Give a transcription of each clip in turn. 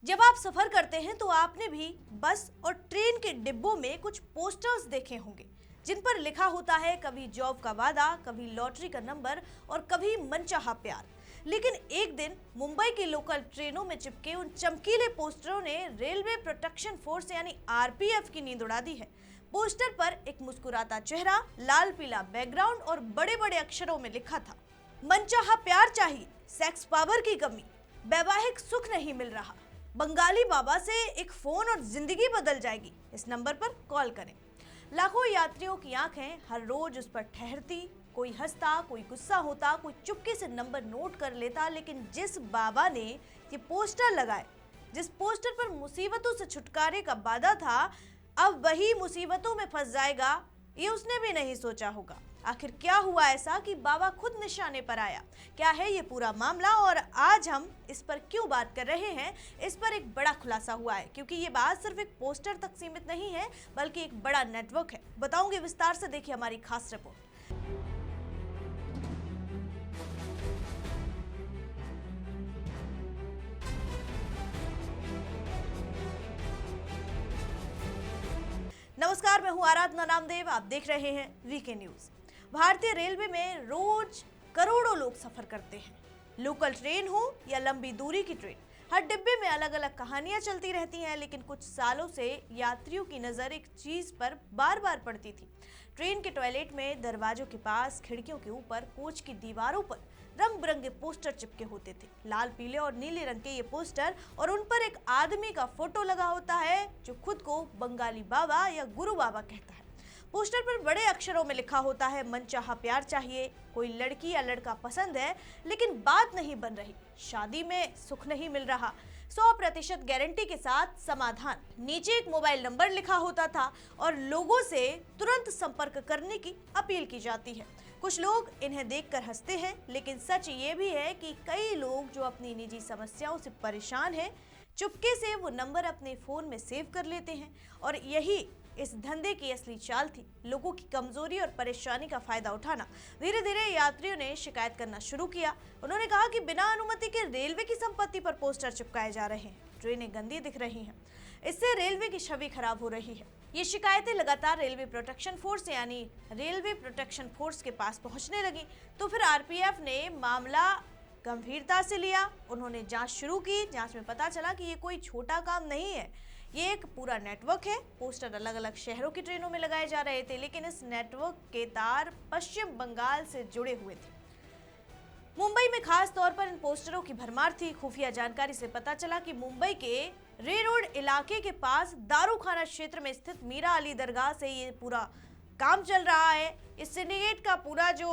जब आप सफर करते हैं तो आपने भी बस और ट्रेन के डिब्बों में कुछ पोस्टर्स देखे होंगे जिन पर लिखा होता है कभी जॉब का वादा, कभी लॉटरी का नंबर और कभी मनचाहा प्यार। लेकिन एक दिन मुंबई की लोकल ट्रेनों में चिपके उन चमकीले पोस्टरों ने रेलवे प्रोटेक्शन फोर्स यानी आरपीएफ की नींद उड़ा दी है। पोस्टर पर एक मुस्कुराता चेहरा, लाल पीला बैकग्राउंड और बड़े बड़े अक्षरों में लिखा था, मनचाहा प्यार चाहिए, सेक्स पावर की कमी, वैवाहिक सुख नहीं मिल रहा, बंगाली बाबा से एक फोन और जिंदगी बदल जाएगी, इस नंबर पर कॉल करें। लाखों यात्रियों की आंखें हर रोज उस पर ठहरती, कोई हंसता, कोई गुस्सा होता, कोई चुपके से नंबर नोट कर लेता। लेकिन जिस बाबा ने ये पोस्टर लगाए, जिस पोस्टर पर मुसीबतों से छुटकारे का वादा था, अब वही मुसीबतों में फंस जाएगा, ये उसने भी नहीं सोचा होगा। आखिर क्या हुआ ऐसा कि बाबा खुद निशाने पर आया? क्या है ये पूरा मामला और आज हम इस पर क्यों बात कर रहे हैं? इस पर एक बड़ा खुलासा हुआ है, क्योंकि ये बात सिर्फ एक पोस्टर तक सीमित नहीं है बल्कि एक बड़ा नेटवर्क है। बताऊंगी विस्तार से, देखिए हमारी खास रिपोर्ट। नमस्कार, मैं हूं आराधना नामदेव, आप देख रहे हैं वीके न्यूज। भारतीय रेलवे में रोज करोड़ों लोग सफर करते हैं, लोकल ट्रेन हो या लंबी दूरी की ट्रेन। हर डिब्बे में अलग अलग कहानियां चलती रहती हैं, लेकिन कुछ सालों से यात्रियों की नजर एक चीज पर बार बार पड़ती थी। ट्रेन के टॉयलेट में, दरवाजों के पास, खिड़कियों के ऊपर, कोच की दीवारों पर रंग बिरंगे पोस्टर चिपके होते थे। लाल, पीले और नीले रंग के ये पोस्टर और उन पर एक आदमी का फोटो लगा होता है जो खुद को बंगाली बाबा या गुरु बाबा कहता है। पोस्टर पर बड़े अक्षरों में लिखा होता है, मनचाहा प्यार चाहिए, कोई लड़की या लड़का पसंद है लेकिन बात नहीं बन रही, शादी में सुख नहीं मिल रहा, 100% गारंटी के साथ समाधान। नीचे एक मोबाइल नंबर लिखा होता था और लोगों से तुरंत संपर्क करने की अपील की जाती है। कुछ लोग इन्हें देखकर हंसते हैं, लेकिन सच ये भी है कि कई लोग जो अपनी निजी समस्याओं से परेशान हैं, चुपके से वो नंबर अपने फोन में सेव कर लेते हैं। और यही इस धंधे की असली चाल थी, लोगों की कमजोरी और परेशानी का फायदा उठाना। धीरे धीरे यात्रियों ने शिकायत करना शुरू किया। उन्होंने कहा कि बिना अनुमति के रेलवे की संपत्ति पर पोस्टर चिपकाए जा रहे हैं, ट्रेनें गंदी दिख रही हैं, इससे रेलवे की छवि खराब हो रही है। ये शिकायतें लगातार रेलवे प्रोटेक्शन फोर्स यानी रेलवे प्रोटेक्शन फोर्स के पास पहुंचने लगी। तो फिर आरपीएफ ने मामला गंभीरता से लिया। उन्होंने जांच शुरू की। जांच में पता चला कि ये कोई छोटा काम नहीं है, ये एक पूरा नेटवर्क है। पोस्टर अलग अलग शहरों की ट्रेनों में लगाए जा रहे थे, लेकिन इस नेटवर्क के तार पश्चिम बंगाल से जुड़े हुए थे। मुंबई में खास तौर पर इन पोस्टरों की भरमार थी। खुफिया जानकारी से पता चला कि मुंबई के रे रोड इलाके के पास दारूखाना क्षेत्र में स्थित मीरा अली दरगाह से ये पूरा काम चल रहा है। इस सिंडिकेट का पूरा जो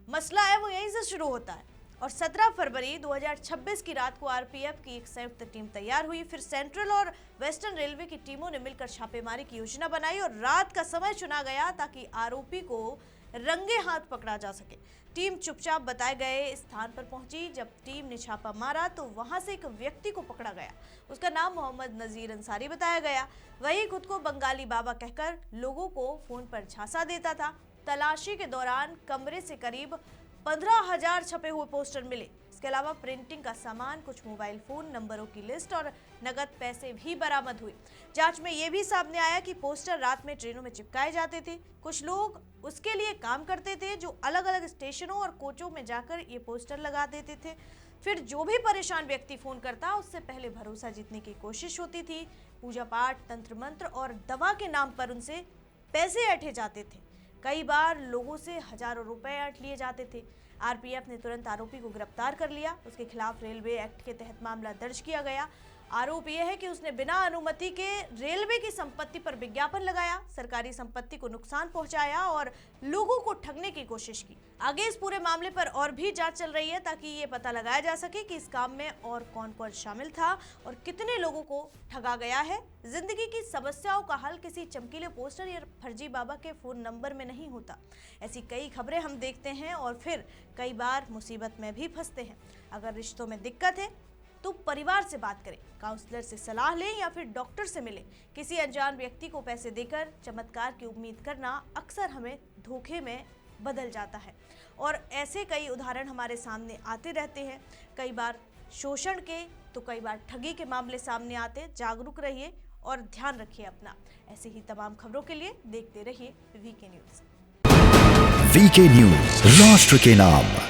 मसला है वो यहीं से शुरू होता है। और 17 फरवरी 2026 की रात को आरपीएफ की एक संयुक्त टीम तैयार हुई। फिर सेंट्रल और वेस्टर्न रेलवे की टीमों ने मिलकर छापेमारी की योजना बनाई और रात का समय चुना गया ताकि आरोपी को रंगे हाथ पकड़ा जा सके। टीम चुपचाप बताए गए स्थान पर पहुंची। जब टीम ने छापा मारा तो वहां से एक व्यक्ति को पकड़ा गया। उसका नाम मोहम्मद नजीर अंसारी बताया गया। वही खुद को बंगाली बाबा कहकर लोगों को फोन पर झांसा देता था। तलाशी के दौरान कमरे से करीब 15,000 छपे हुए पोस्टर मिले। इसके अलावा प्रिंटिंग का सामान, कुछ मोबाइल फोन नंबरों की लिस्ट और नगद पैसे भी बरामद हुए। जांच में यह भी सामने आया कि पोस्टर रात में ट्रेनों में चिपकाए जाते थे। कुछ लोग उसके लिए काम करते थे जो अलग अलग स्टेशनों और कोचों में जाकर ये पोस्टर लगा देते थे। फिर जो भी परेशान व्यक्ति फोन करता, उससे पहले भरोसा जीतने की कोशिश होती थी। पूजा पाठ, तंत्र मंत्र और दवा के नाम पर उनसे पैसे ऐंठे जाते थे। कई बार लोगों से हजारों रुपए ऐंठ लिए जाते थे। आरपीएफ ने तुरंत आरोपी को गिरफ्तार कर लिया। उसके खिलाफ रेलवे एक्ट के तहत मामला दर्ज किया गया। आरोप यह है कि उसने बिना अनुमति के रेलवे की संपत्ति पर विज्ञापन लगाया, सरकारी संपत्ति को नुकसान पहुंचाया और लोगों को ठगने की कोशिश की। आगे इस पूरे मामले पर और भी जांच चल रही है ताकि ये पता लगाया जा सके कि इस काम में और कौन कौन शामिल था और कितने लोगों को ठगा गया है। जिंदगी की समस्याओं का हल किसी चमकीले पोस्टर या फर्जी बाबा के फोन नंबर में नहीं होता। ऐसी कई खबरें हम देखते हैं और फिर कई बार मुसीबत में भी फंसते हैं। अगर रिश्तों में दिक्कत है तो परिवार से बात करें, काउंसलर से सलाह लें या फिर डॉक्टर से मिलें। किसी अनजान व्यक्ति को पैसे देकर चमत्कार की उम्मीद करना अक्सर हमें धोखे में बदल जाता है और ऐसे कई उदाहरण हमारे सामने आते रहते हैं। कई बार शोषण के, तो कई बार ठगी के मामले सामने आते। जागरूक रहिए और ध्यान रखिए अपना। ऐसी ही तमाम खबरों के लिए देखते रहिए वीके न्यूज। वीके न्यूज, राष्ट्र के नाम।